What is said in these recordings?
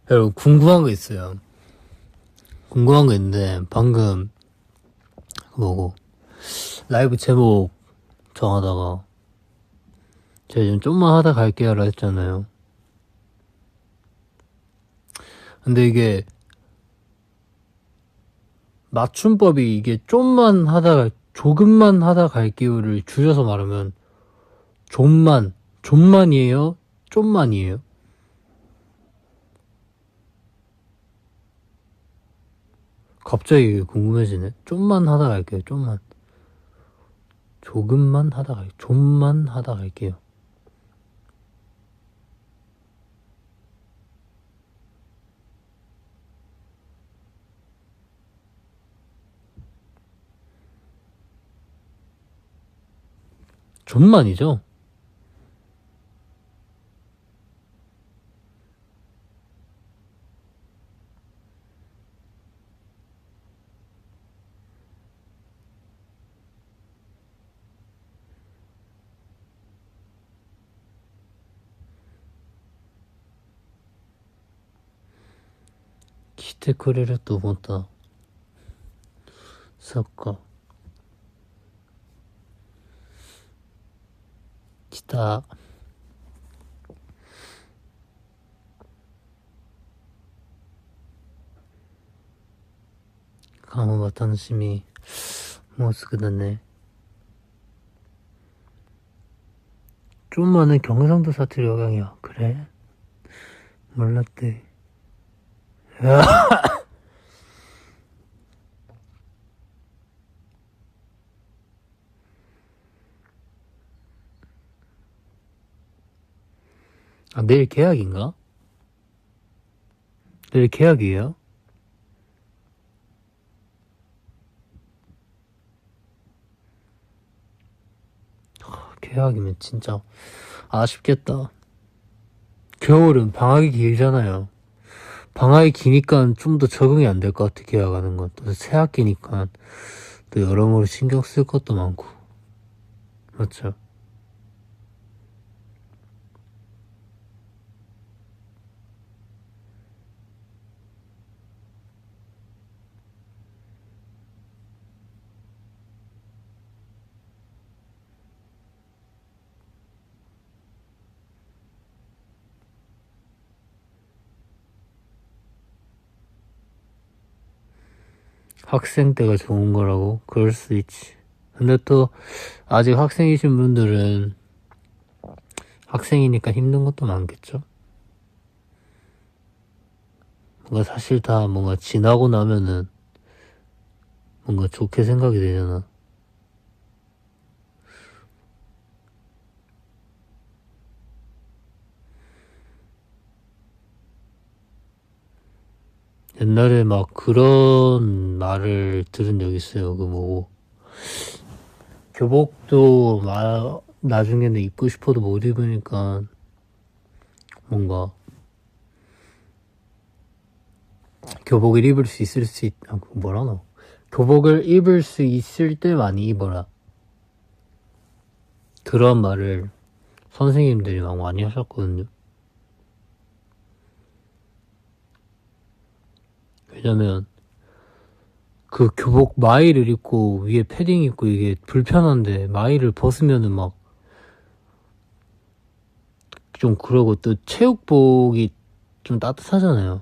여러분, 궁금한 거 있어요. 궁금한 거 있는데, 방금, 뭐고, 라이브 제목 정하다가, 제가 지금 좀만 하다 갈게요라 했잖아요. 근데 이게, 맞춤법이 이게 조금만 하다 갈게요를 줄여서 말하면, 좀만이에요? 좀만이에요? 갑자기 궁금해지네. 좀만 하다 갈게요, 좀만. 좀만 하다 갈게요. 좀만이죠?来てくれると思った。そっか。来た。看は楽しみ。もうすぐだね。좀만은 경상도 사투리 여강이야. 그래? 몰랐대. 아, 내일 계약인가? 내일 계약이에요? 계약이면 진짜 아쉽겠다. 겨울은 방학이 길잖아요. 방학이 기니까 좀 더 적응이 안 될 것 같아, 계약하는 건. 또 새 학기니까 또 여러모로 신경 쓸 것도 많고. 맞죠? 학생 때가 좋은 거라고? 그럴 수 있지. 근데 또, 아직 학생이신 분들은 학생이니까 힘든 것도 많겠죠? 뭔가 사실 다 뭔가 지나고 나면은 뭔가 좋게 생각이 되잖아. 옛날에 막 그런 말을 들은 적 있어요. 교복도 나중에는 입고 싶어도 못 입으니까 뭔가 교복을 입을 수 있을 뭐라노? 교복을 입을 수 있을 때 많이 입어라. 그런 말을 선생님들이 막 많이 하셨거든요. 왜냐면 그 교복 마이를 입고 위에 패딩 입고 이게 불편한데 마이를 벗으면은 막 좀 그러고 또 체육복이 좀 따뜻하잖아요.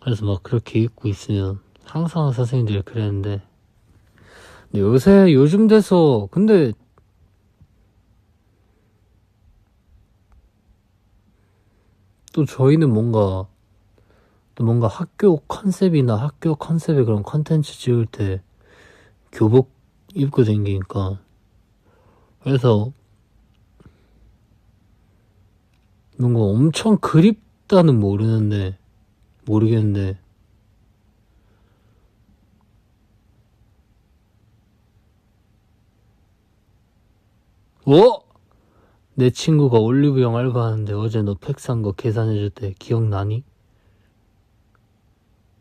그래서 막 그렇게 입고 있으면 항상 선생님들이 그랬는데 근데 요즘 돼서 근데 또 저희는 뭔가 학교 컨셉이나 학교 컨셉의 그런 컨텐츠 찍을 때 교복 입고 다니니까 그래서 뭔가 엄청 그립다는 모르겠는데 내 친구가 올리브영 알바하는데 어제 너 팩 산 거 계산해줄 때 기억나니?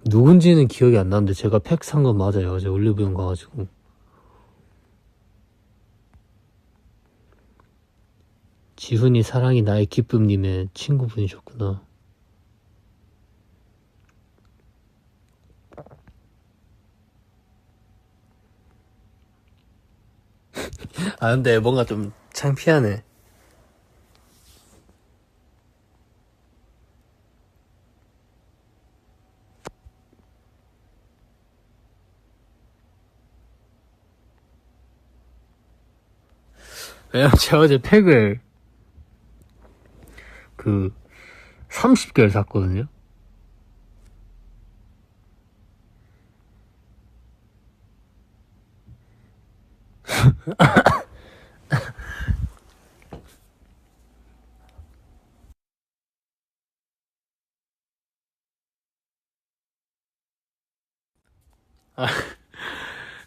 누군지는 기억이 안 나는데 제가 팩 산 건 맞아요. 어제 올리브영 가가지고. 지훈이 사랑이 나의 기쁨님의 친구분이셨구나. 아, 근데 뭔가 좀 창피하네. 왜냐면 제가 어제 팩을 30개를 샀거든요.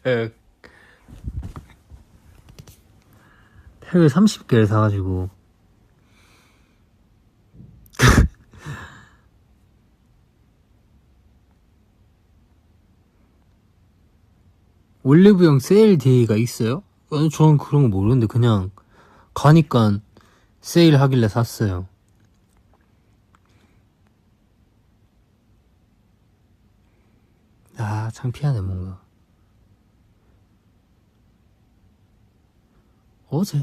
예, 팩을 30개를 사가지고. 올리브영 세일 데이가 있어요? 아니, 저는 그런 거 모르는데 그냥 가니까 세일 하길래 샀어요. 아, 창피하네, 뭔가.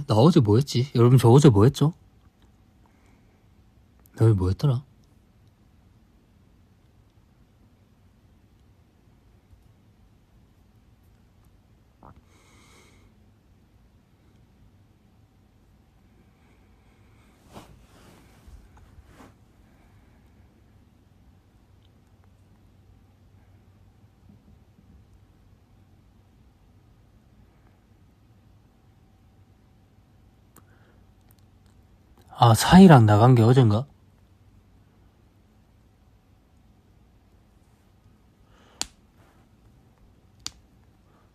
나 어제 뭐 했지? 여러분, 저 어제 뭐 했죠? 나 어제 뭐 했더라? 아, 사이랑 나간 게 어젠가?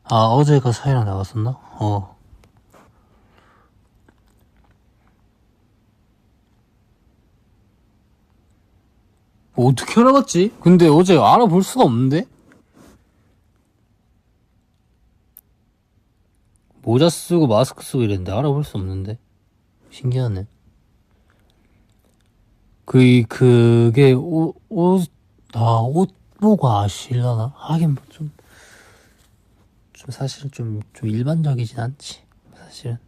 아, 어제가 사이랑 나갔었나? 뭐 어떻게 알아봤지? 근데 어제 알아볼 수가 없는데? 모자 쓰고 마스크 쓰고 이랬는데 알아볼 수 없는데? 신기하네. 그게 옷 보고 아실라나? 하긴 뭐 좀 사실은 좀 일반적이진 않지. 사실은.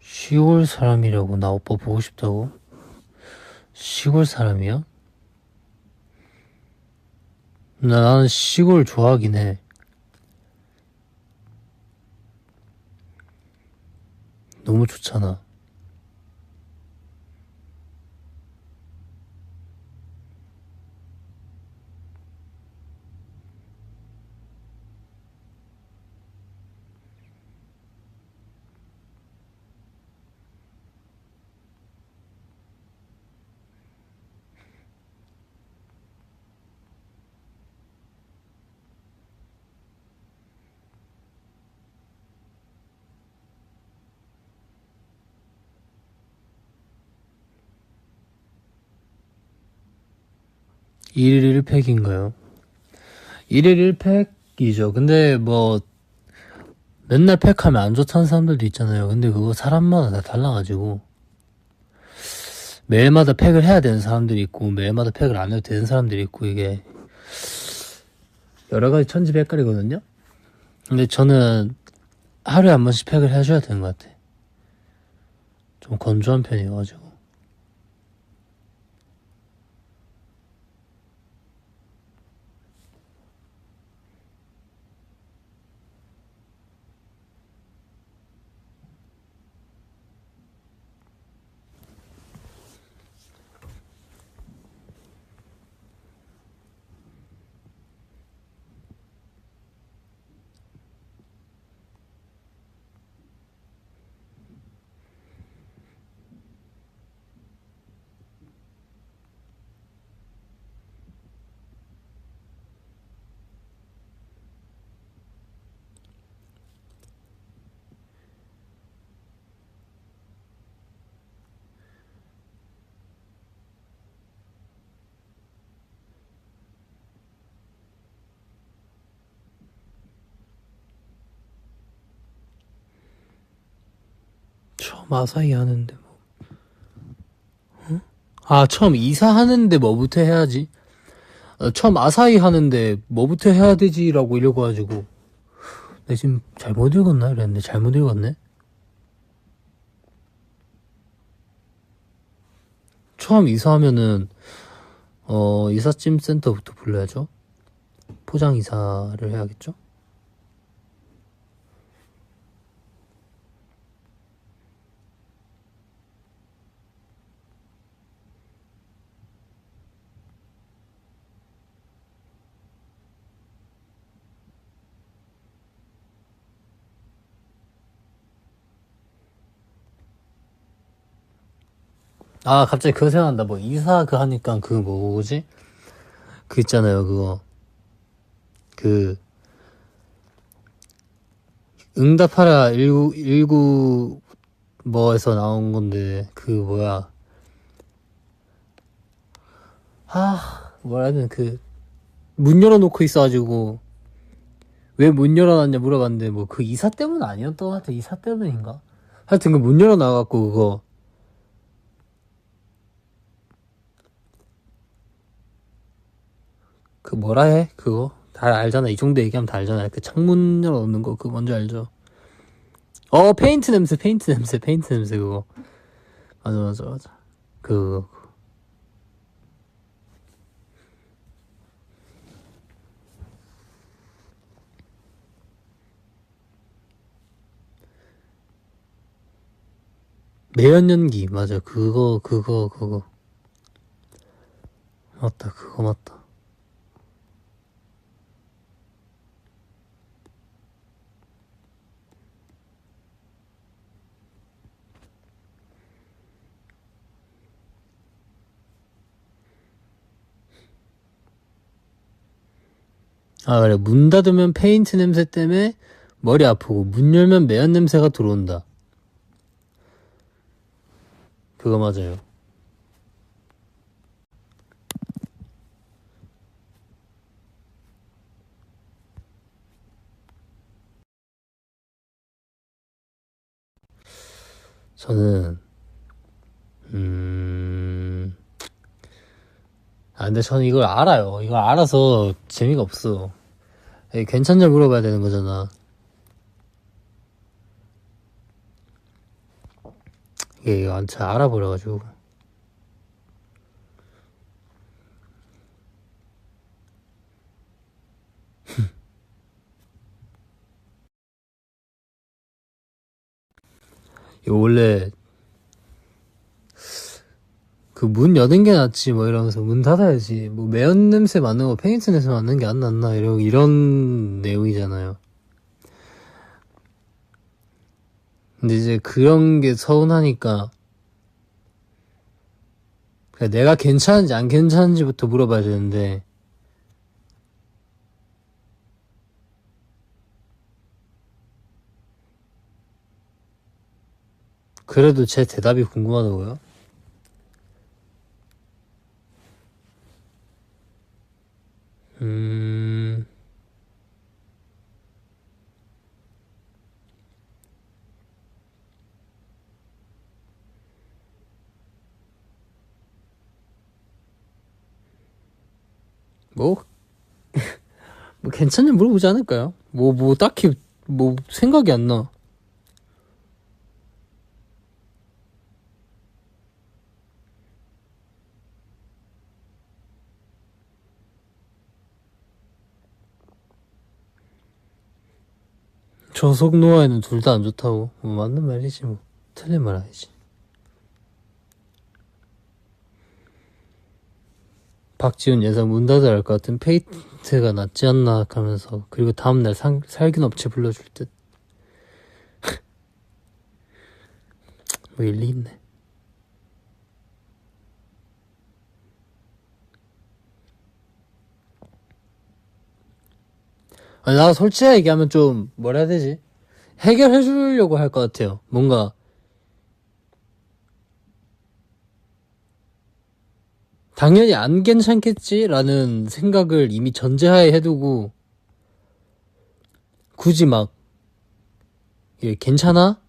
시골 사람이라고 나 오빠 보고 싶다고? 시골 사람이야? 나는 시골 좋아하긴 해. 너무 좋잖아. 일일 1팩인가요? 일일 1팩이죠. 근데 뭐 맨날 팩하면 안 좋다는 사람들도 있잖아요. 근데 그거 사람마다 다 달라가지고 매일마다 팩을 해야 되는 사람들이 있고 매일마다 팩을 안 해도 되는 사람들이 있고 이게 여러 가지 천지백갈이거든요. 근데 저는 하루에 한 번씩 팩을 해줘야 되는 것 같아. 좀 건조한 편이어가지고. 처음 아사히 하는데 뭐. 응? 아, 처음 이사하는데 뭐부터 해야지? 처음 아사히 하는데 뭐부터 해야 되지라고 이러고가지고 내가 지금 잘못 읽었나? 이랬는데 잘못 읽었네? 처음 이사하면은 이삿짐 센터부터 불러야죠. 포장 이사를 해야겠죠? 아, 갑자기 그거 생각난다. 뭐 이사 그 하니까 그 뭐지? 그 있잖아요, 그거. 그 응답하라 19 뭐에서 나온 건데 그 뭐야? 뭐라 해야 되나, 그 문 열어놓고 있어가지고 왜 문 열어놨냐 물어봤는데 뭐 그 이사 때문 아니었던 것 같아. 이사 때문인가? 하여튼 그 문 열어놔갖고 그거 그 뭐라 해? 그거 다 알잖아. 이 정도 얘기하면 다 알잖아. 그 창문 열어놓는 거 그거 뭔지 알죠? 페인트 냄새, 페인트 냄새 그거. 맞아. 그 매연 연기 맞아. 그거 맞다. 그거 맞다. 아, 그래. 문 닫으면 페인트 냄새 때문에 머리 아프고, 문 열면 매연 냄새가 들어온다. 그거 맞아요. 저는, 근데 저는 이걸 알아요. 이걸 알아서 재미가 없어. 괜찮냐 물어봐야 되는 거잖아. 이게 잘 알아버려가지고. 이거 원래, 그 문 여는 게 낫지, 뭐 이러면서 문 닫아야지. 뭐 매연 냄새 맡는 거 페인트 냄새 맡는 게 안 낫나, 이런 내용이잖아요. 근데 이제 그런 게 서운하니까, 그냥 내가 괜찮은지 안 괜찮은지부터 물어봐야 되는데, 그래도 제 대답이 궁금하다고요? 뭐, 뭐 괜찮냐 물어보지 않을까요? 뭐 딱히 뭐 생각이 안 나. 저속 노화에는 둘 다 안 좋다고. 뭐 맞는 말이지 뭐. 틀린 말 아니지. 박지훈 예상 문 닫아야 할 것 같은 페인트가 낫지 않나 하면서 그리고 다음날 살균 업체 불러줄 듯. 뭐 일리 있네. 아니, 나 솔직하게 얘기하면 좀 뭐라 해야 되지? 해결해 주려고 할 것 같아요. 뭔가 당연히 안 괜찮겠지라는 생각을 이미 전제하에 해두고 굳이 막 괜찮아?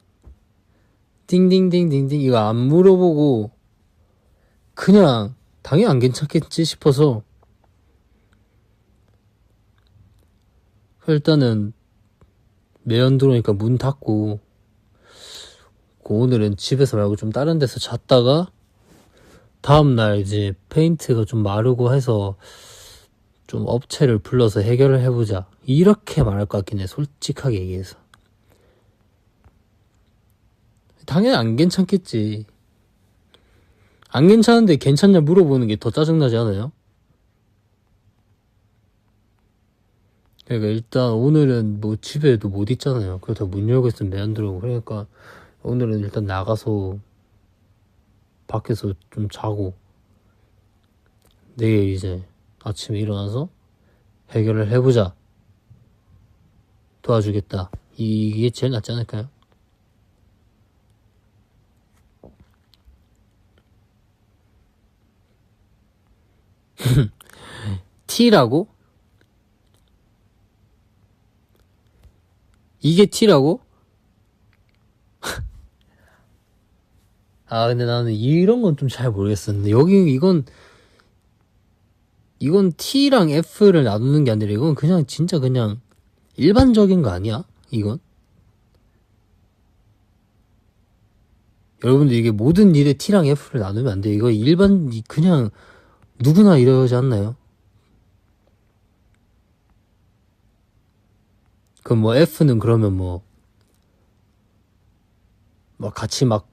띵띵띵띵띵 이거 안 물어보고 그냥 당연히 안 괜찮겠지 싶어서 일단은 매연 들어오니까 문 닫고 오늘은 집에서 말고 좀 다른 데서 잤다가 다음날 이제 페인트가 좀 마르고 해서 좀 업체를 불러서 해결을 해보자 이렇게 말할 것 같긴 해. 솔직하게 얘기해서 당연히 안 괜찮겠지. 안 괜찮은데 괜찮냐 물어보는 게 더 짜증나지 않아요? 그러니까 일단 오늘은 뭐 집에도 못 있잖아요. 그렇다고 문 열고 있으면 매연 들어오고. 그러니까 오늘은 일단 나가서 밖에서 좀 자고 내일 이제 아침에 일어나서 해결을 해보자. 도와주겠다. 이게 제일 낫지 않을까요? T라고? 이게 T라고? 아 근데 나는 이런 건 좀 잘 모르겠었는데 여기 이건 T랑 F를 나누는 게 아니라 이건 그냥 진짜 그냥 일반적인 거 아니야? 이건? 여러분들 이게 모든 일에 T랑 F를 나누면 안 돼. 이거 그냥 누구나 이러지 않나요? 그럼 뭐 F는 그러면 막 같이 막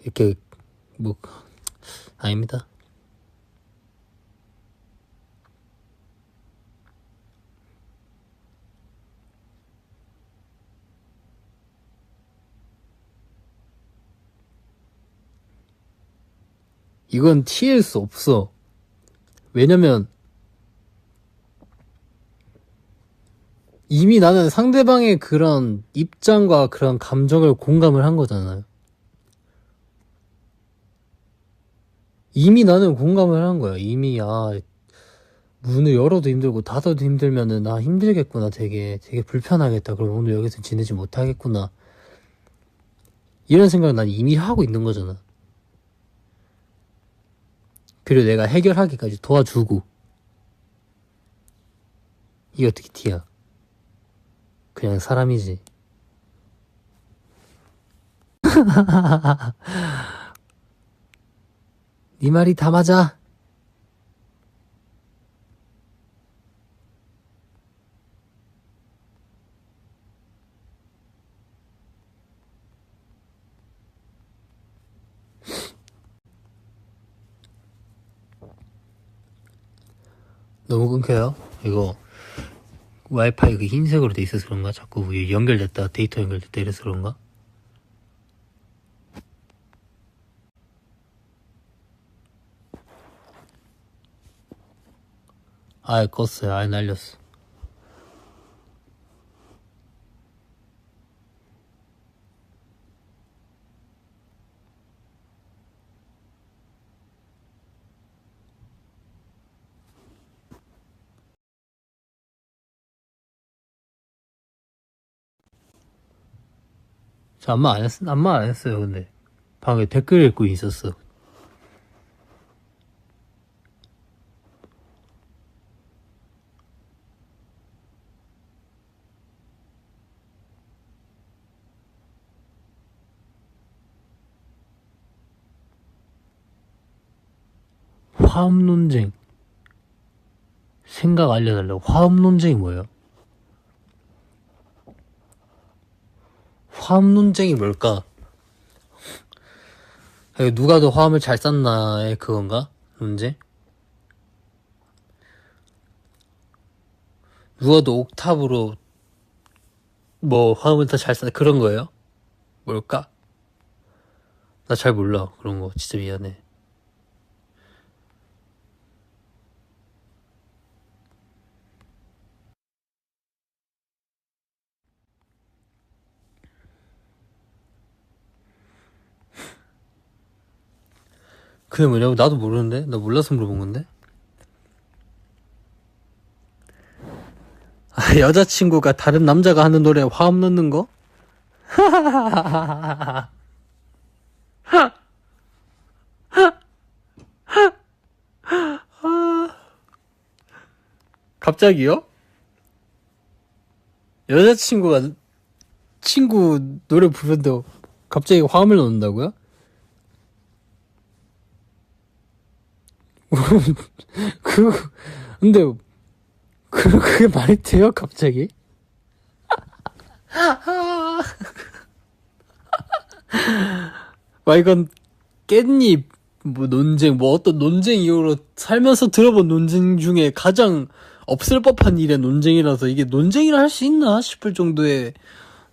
이렇게 뭐 아닙니다. 이건 T일 수 없어. 왜냐면 이미 나는 상대방의 그런 입장과 그런 감정을 공감을 한 거잖아요. 이미 나는 공감을 한 거야. 이미 문을 열어도 힘들고 닫아도 힘들면은 힘들겠구나. 되게 불편하겠다. 그럼 오늘 여기서 지내지 못하겠구나. 이런 생각을 난 이미 하고 있는 거잖아. 그리고 내가 해결하기까지 도와주고. 이게 어떻게 T야? 그냥 사람이지. 네 말이 다 맞아. 너무 끊겨요? 이거 와이파이 그 흰색으로 돼 있어서 그런가? 자꾸 연결됐다 데이터 연결됐다 이래서 그런가? 아예 껐어요. 아예 날렸어. 저 아무 말 안 했어요. 근데 방에 댓글 읽고 있었어. 화합 논쟁. 생각 알려달라고. 화합 논쟁이 뭐예요? 화합 논쟁이 뭘까? 누가 더 화음을 잘 쌌나의 그건가? 문제? 누가 더 옥탑으로 화음을 더 잘 쌌나 그런 거예요? 뭘까? 나 잘 몰라 그런 거. 진짜 미안해. 그게 뭐냐고? 나도 모르는데? 나 몰라서 물어본 건데? 여자친구가 다른 남자가 하는 노래에 화음 넣는 거? 갑자기요? 여자친구가 친구 노래 부르는데 갑자기 화음을 넣는다고요? 그 근데 그게 말이 돼요 갑자기? 와 이건 깻잎 뭐 논쟁 뭐 어떤 논쟁 이후로 살면서 들어본 논쟁 중에 가장 없을 법한 일의 논쟁이라서 이게 논쟁이라 할 수 있나 싶을 정도의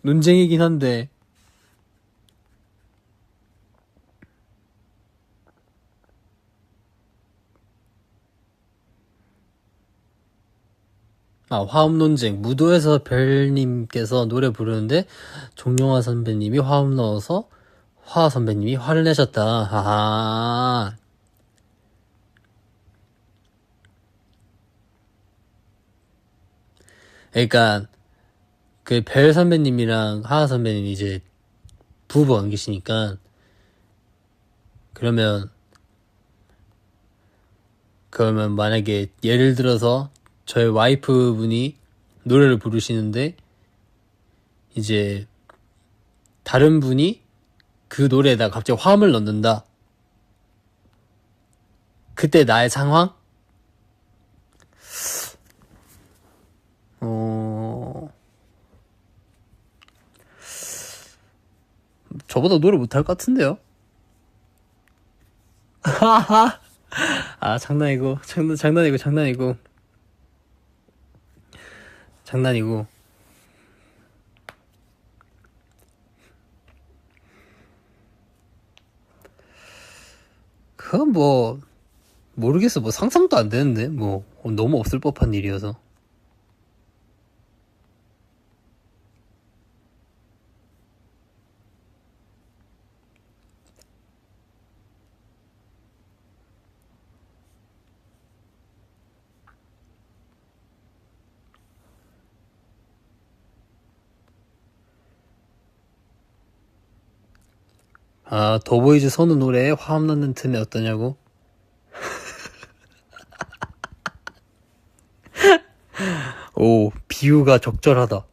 논쟁이긴 한데 화음 논쟁 무도에서 별님께서 노래 부르는데 종영화 선배님이 화음 넣어서 화 선배님이 화를 내셨다. 하하. 그러니까 그 별 선배님이랑 하하 선배님이 이제 부부 안 계시니까 그러면 만약에 예를 들어서 저의 와이프 분이 노래를 부르시는데 이제 다른 분이 그 노래에다 갑자기 화음을 넣는다. 그때 나의 상황? 저보다 노래 못할 것 같은데요? 장난이고, 장난이고. 그건 뭐, 모르겠어. 뭐 상상도 안 되는데. 뭐, 너무 없을 법한 일이어서. 더보이즈 선우 노래에 화음 넣는 틈에 어떠냐고? 오, 비유가 적절하다.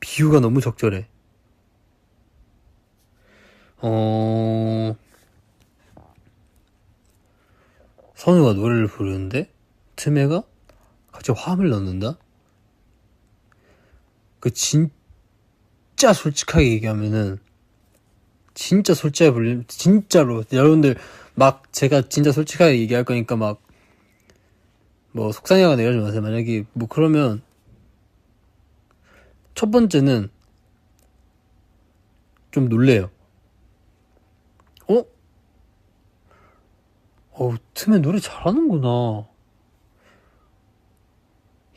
비유가 너무 적절해. 선우가 노래를 부르는데 틈에가 갑자기 화음을 넣는다? 그 진짜 솔직하게 얘기하면은 진짜 솔직하게 불리면 진짜로 여러분들 막 제가 진짜 솔직하게 얘기할 거니까 막 뭐 속상해하거나 이러지 마세요. 만약에 뭐 그러면 첫 번째는 좀 놀래요. 틈에 노래 잘하는구나.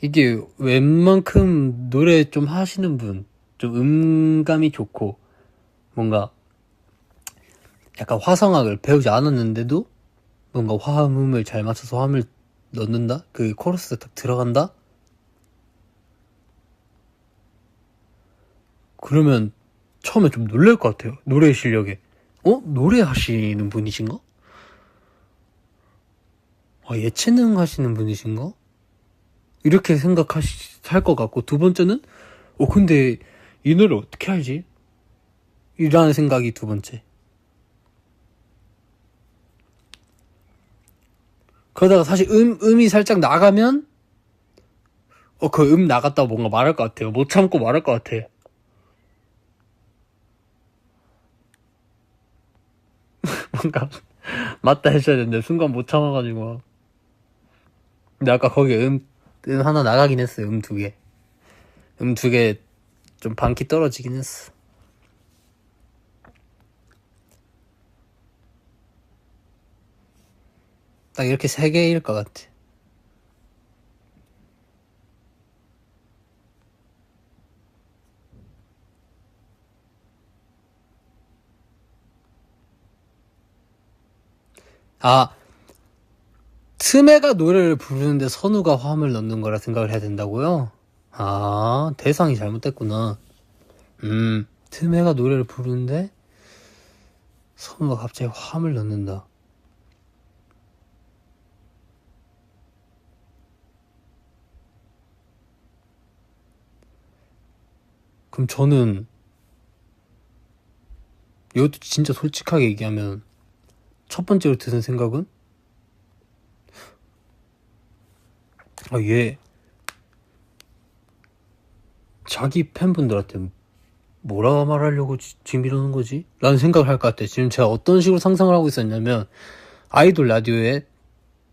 이게 웬만큼 노래 좀 하시는 분, 좀 음감이 좋고 뭔가 약간 화성학을 배우지 않았는데도 뭔가 화음을 잘 맞춰서 화음을 넣는다? 그 코러스 딱 들어간다? 그러면 처음에 좀 놀랄 것 같아요. 노래 실력에. 노래 하시는 분이신가? 예체능 하시는 분이신가? 이렇게 할 것 같고, 두 번째는, 근데 이 노래 어떻게 알지? 이라는 생각이 두 번째. 그러다가 사실 음이 살짝 나가면, 그 나갔다고 뭔가 말할 것 같아요. 못 참고 말할 것 같아. 뭔가, 맞다 해줘야 되는데, 순간 못 참아가지고. 근데 아까 거기 음 하나 나가긴 했어요. 음 두 개. 음 두 개 좀 반키 떨어지긴 했어. 딱 이렇게 세 개일 것 같아. 틈에가 노래를 부르는데 선우가 화음을 넣는 거라 생각을 해야 된다고요? 아, 대상이 잘못됐구나. 틈에가 노래를 부르는데 선우가 갑자기 화음을 넣는다. 그럼 저는 이것도 진짜 솔직하게 얘기하면 첫 번째로 드는 생각은 얘 자기 팬분들한테 뭐라 말하려고 지금 이러는 거지? 라는 생각을 할 것 같아. 지금 제가 어떤 식으로 상상을 하고 있었냐면 아이돌 라디오에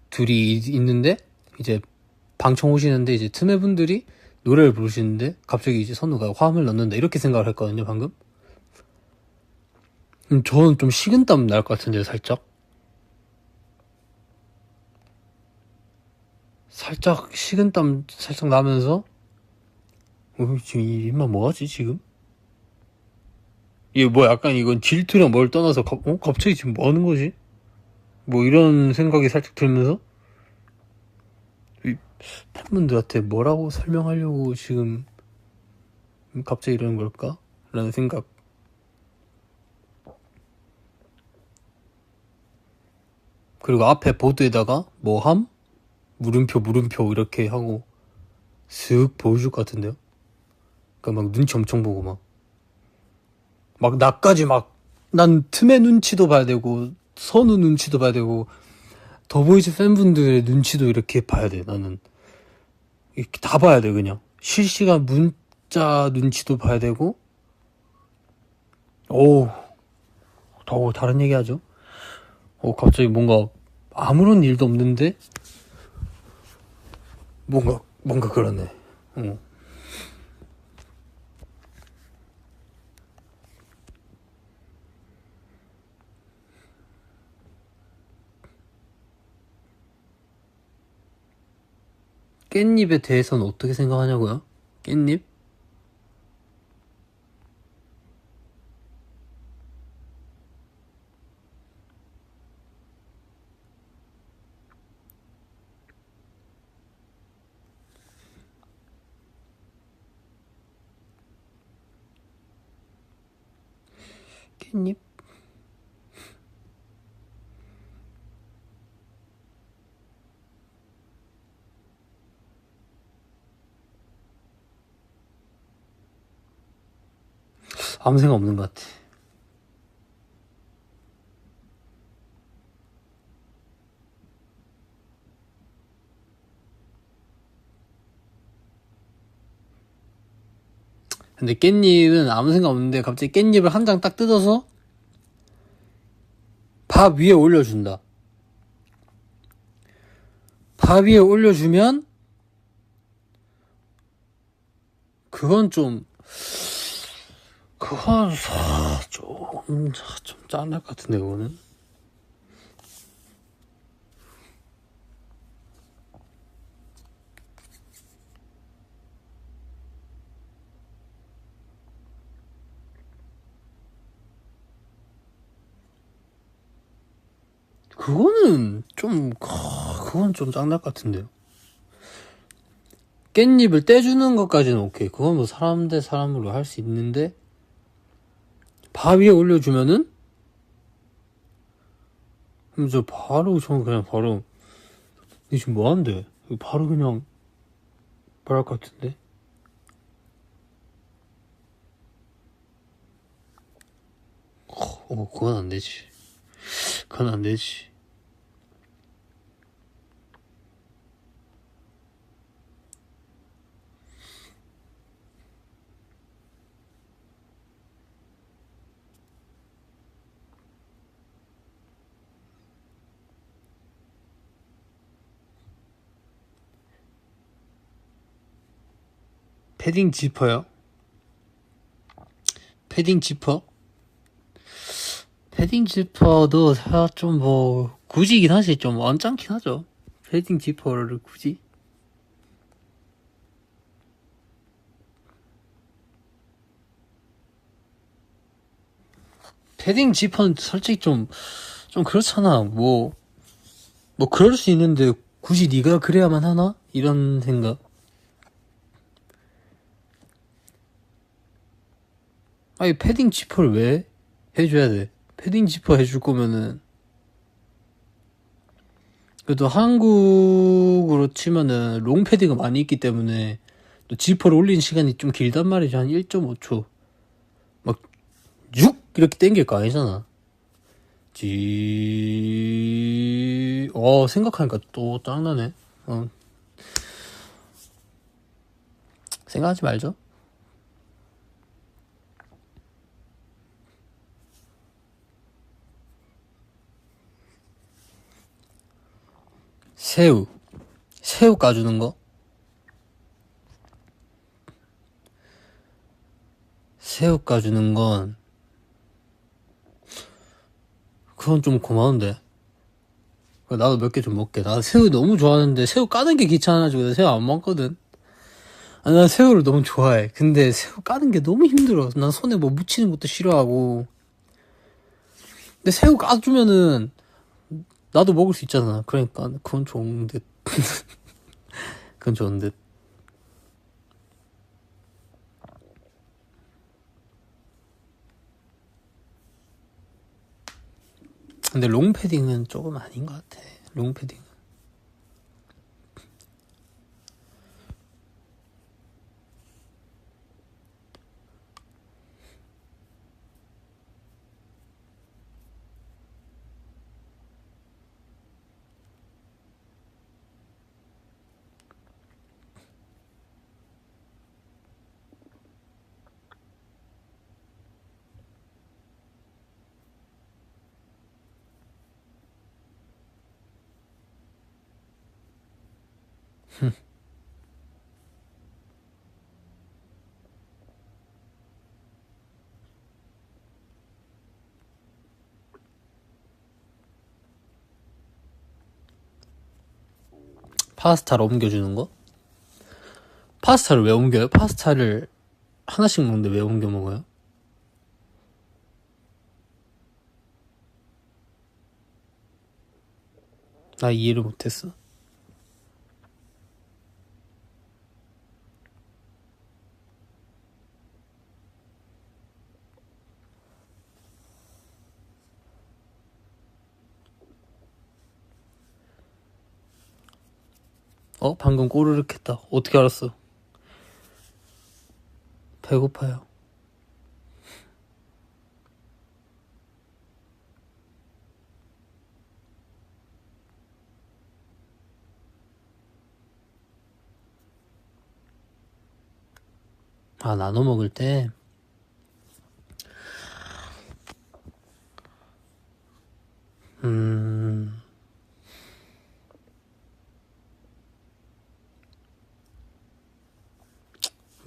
둘이 있는데 이제 방청 오시는데 이제 틈에 분들이 노래를 부르시는데 갑자기 이제 선우가 화음을 넣는다 이렇게 생각을 했거든요 방금. 저는 좀 식은땀 날 것 같은데요 살짝 식은땀 살짝 나면서 지금 이 입맛 뭐하지 지금? 이게 뭐 약간 이건 질투랑 뭘 떠나서 갑자기 지금 뭐 하는 거지? 뭐 이런 생각이 살짝 들면서 팬분들한테 뭐라고 설명하려고 지금 갑자기 이러는 걸까? 라는 생각. 그리고 앞에 보드에다가 뭐함? 물음표 이렇게 하고 슥 보여줄 것 같은데요? 그러니까 막 눈치 엄청 보고 막 나까지 난 틈의 눈치도 봐야 되고 선우 눈치도 봐야 되고 더보이즈 팬분들의 눈치도 이렇게 봐야 돼. 나는 이렇게 다 봐야 돼. 그냥 실시간 문자 눈치도 봐야 되고 더 다른 얘기 하죠. 갑자기 뭔가 아무런 일도 없는데 뭔가 그러네. 깻잎에 대해서는 어떻게 생각하냐고요? 깻잎? 깻잎? 아무 생각 없는 것 같아. 근데 깻잎은 아무 생각 없는데 갑자기 깻잎을 한 장 딱 뜯어서 밥 위에 올려준다. 밥 위에 올려주면 그건 좀 짠할 것 같은데 그거는. 그건 좀 짱날 것 같은데요. 깻잎을 떼주는 것까지는 오케이. 그건 뭐 사람 대 사람으로 할 수 있는데 밥 위에 올려주면은 그럼 저는 그냥 바로 니 지금 뭐하는데? 바로 그냥 말할 것 같은데. 그건 안 되지. 그건 안 되지. 패딩 지퍼요? 패딩 지퍼? 패딩 지퍼도 좀 굳이긴 하지. 좀 언짢긴 하죠. 패딩 지퍼를 굳이? 패딩 지퍼는 솔직히 좀 그렇잖아. 그럴 수 있는데 굳이 네가 그래야만 하나? 이런 생각. 아니, 패딩 지퍼를 왜 해줘야 돼? 패딩 지퍼 해줄 거면은, 그래도 한국으로 치면은 롱 패딩가 많이 있기 때문에 또 지퍼를 올리는 시간이 좀 길단 말이죠. 한 1.5초. 막, 육! 이렇게 당길 거 아니잖아. 생각하니까 또 짱나네. 생각하지 말죠. 새우 까주는 거? 새우 까주는 건, 그건 좀 고마운데. 나도 몇 개 좀 먹게. 나 새우 너무 좋아하는데, 새우 까는 게 귀찮아가지고 내가 새우 안 먹거든. 아, 난 새우를 너무 좋아해. 근데 새우 까는 게 너무 힘들어. 난 손에 뭐 묻히는 것도 싫어하고. 근데 새우 까주면은, 나도 먹을 수 있잖아. 그러니까, 그건 좋은 듯. 그건 좋은 듯. 근데 롱패딩은 조금 아닌 것 같아. 롱패딩. 파스타를 옮겨주는 거? 파스타를 왜 옮겨요? 파스타를 하나씩 먹는데 왜 옮겨 먹어요? 나 이해를 못했어. 방금 꼬르륵 했다. 어떻게 알았어? 배고파요. 아, 나눠 먹을 때?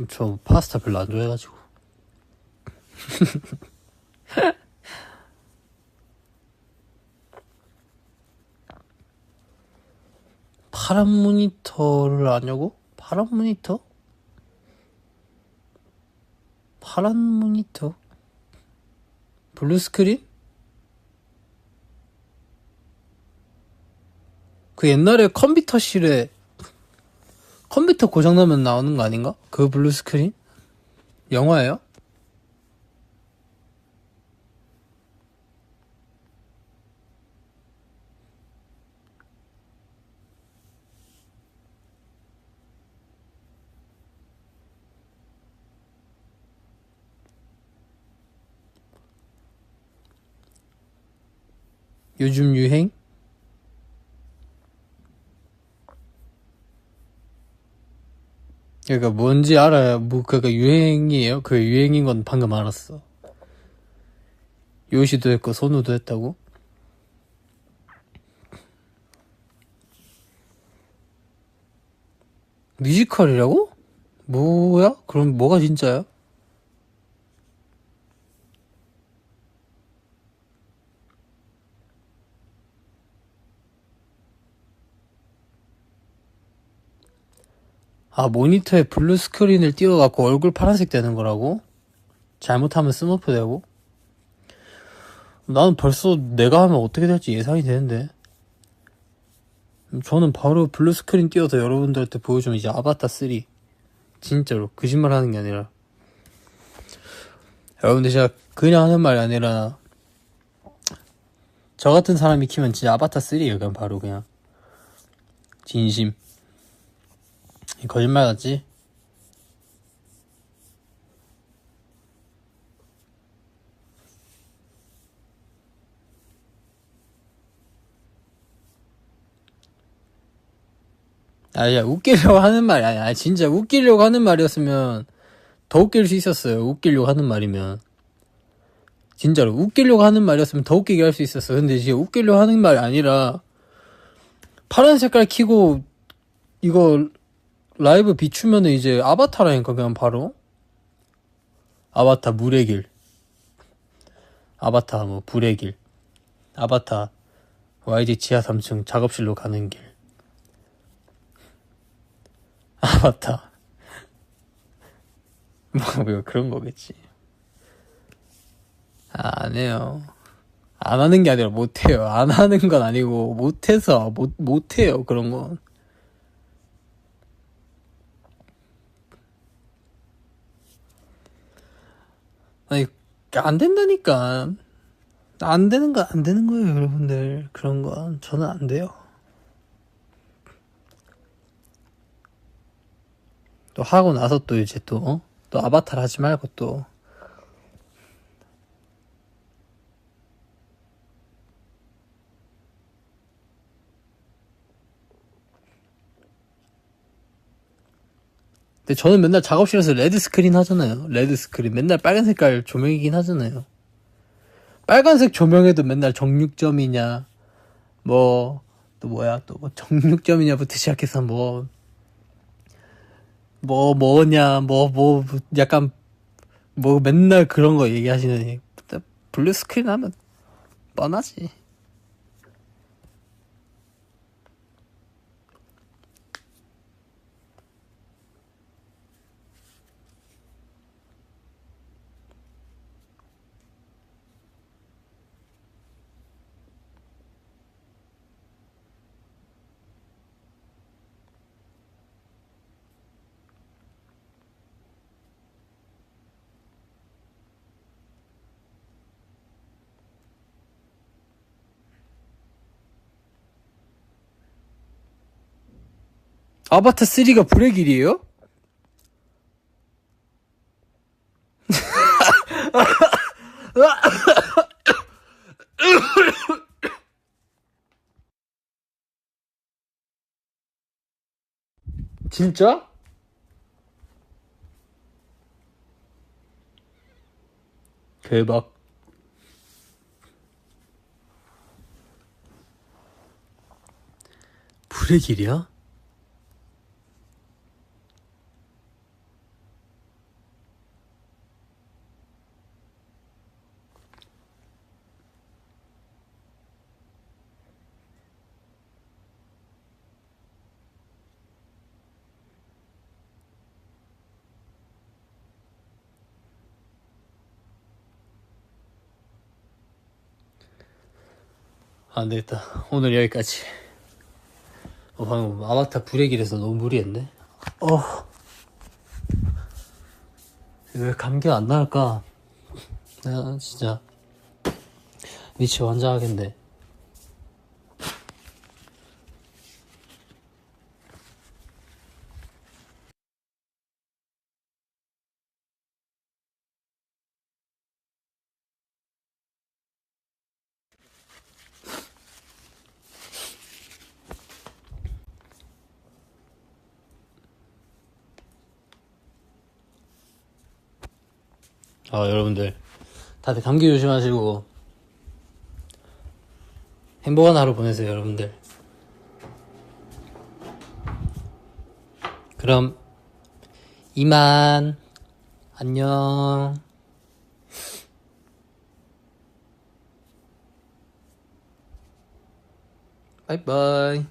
저 파스타 별로 안 좋아해가지고. 파란 모니터를 아냐고? 파란 모니터? 파란 모니터? 블루 스크린? 그 옛날에 컴퓨터실에 컴퓨터 고장나면 나오는 거 아닌가? 그 블루 스크린? 영화예요? 요즘 유행? 그러니까 뭔지 알아요. 그니까 유행이에요? 그 유행인 건 방금 알았어. 요시도 했고 선우도 했다고? 뮤지컬이라고? 뭐야? 그럼 뭐가 진짜야? 아, 모니터에 블루 스크린을 띄워갖고 얼굴 파란색 되는 거라고? 잘못하면 스머프 되고? 나는 벌써 내가 하면 어떻게 될지 예상이 되는데. 저는 바로 블루 스크린 띄워서 여러분들한테 보여주면 이제 아바타 3. 진짜로. 거짓말 하는 게 아니라. 여러분들 진짜 그냥 하는 말이 아니라 저 같은 사람이 키면 진짜 아바타 3예요. 그냥 바로 그냥 진심. 거짓말 같지? 아니야, 웃기려고 하는 말이 아니야. 아니, 진짜 웃기려고 하는 말이었으면 더 웃길 수 있었어요. 웃기려고 하는 말이면. 진짜로 웃기려고 하는 말이었으면 더 웃기게 할 수 있었어. 근데 진짜 웃기려고 하는 말이 아니라 파란 색깔 키고 이거 라이브 비추면은 이제 아바타라니까. 그냥 바로 아바타 물의 길, 아바타 뭐 불의 길, 아바타 YG 지하 3층 작업실로 가는 길, 아바타 뭐 그런 거겠지. 안 해요. 안 하는 게 아니라 못 해요. 안 하는 건 아니고 못해서 못 해요. 그런 건. 아니, 안 된다니까. 안 되는 건 안 되는 거예요, 여러분들. 그런 건 저는 안 돼요. 또 하고 나서 또 이제 또 아바타를 하지 말고 또 근데 저는 맨날 작업실에서 레드 스크린 하잖아요. 레드 스크린. 맨날 빨간 색깔 조명이긴 하잖아요. 빨간색 조명에도 맨날 정육점이냐, 뭐, 또 뭐야, 또 뭐 정육점이냐부터 시작해서 약간, 맨날 그런 거 얘기하시는, 블루 스크린 하면 뻔하지. 아바타 3가 불의 길이에요? 진짜? 대박. 불의 길이야? 안 되겠다. 오늘 여기까지. 방금 아바타 불의 길에서 너무 무리했네. 왜 감기 안 나을까? 나 진짜 미치 환장하겠네. 여러분들 다들 감기 조심하시고 행복한 하루 보내세요, 여러분들. 그럼 이만. 안녕. 바이바이.